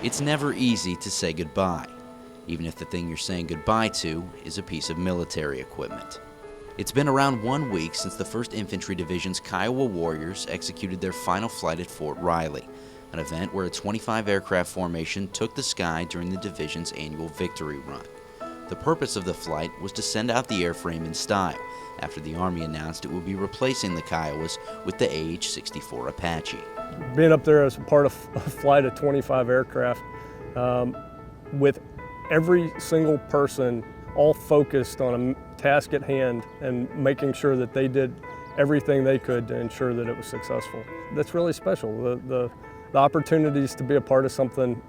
It's never easy to say goodbye, even if the thing you're saying goodbye to is a piece of military equipment. It's been around 1 week since the 1st Infantry Division's Kiowa Warriors executed their final flight at Fort Riley, an event where a 25 aircraft formation took the sky during the division's annual victory run. The purpose of the flight was to send out the airframe in style, after the Army announced it would be replacing the Kiowas with the AH-64 Apache. Being up there as part of a flight of 25 aircraft, with every single person all focused on a task at hand and making sure that they did everything they could to ensure that it was successful. That's really special. The opportunities to be a part of something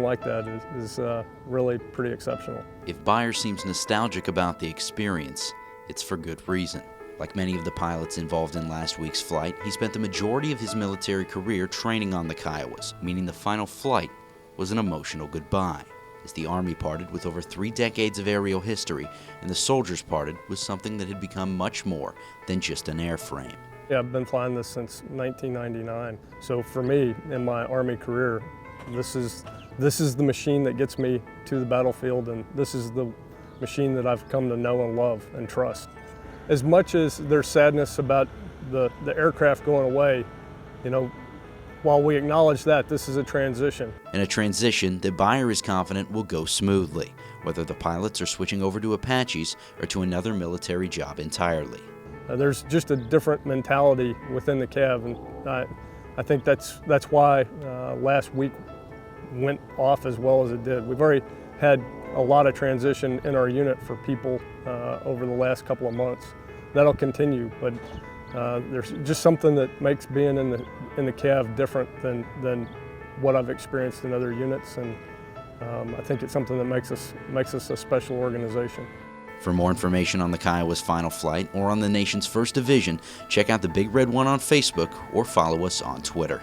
like that is really pretty exceptional. If Beyer seems nostalgic about the experience, it's for good reason. Like many of the pilots involved in last week's flight, he spent the majority of his military career training on the Kiowas, meaning the final flight was an emotional goodbye, as the Army parted with over 3 decades of aerial history, and the soldiers parted with something that had become much more than just an airframe. Yeah, I've been flying this since 1999. So for me, in my Army career, this is the machine that gets me to the battlefield, and this is the machine that I've come to know and love and trust. As much as there's sadness about the aircraft going away, you know, while we acknowledge that, this is a transition. And a transition that Beyer is confident will go smoothly, whether the pilots are switching over to Apaches or to another military job entirely. There's just a different mentality within the Cav, and I think that's why last week went off as well as it did. We've already had a lot of transition in our unit for people over the last couple of months. That'll continue, but there's just something that makes being in the Cav different than what I've experienced in other units, and I think it's something that makes us a special organization. For more information on the Kiowa's final flight or on the nation's 1st Division, check out the Big Red One on Facebook or follow us on Twitter.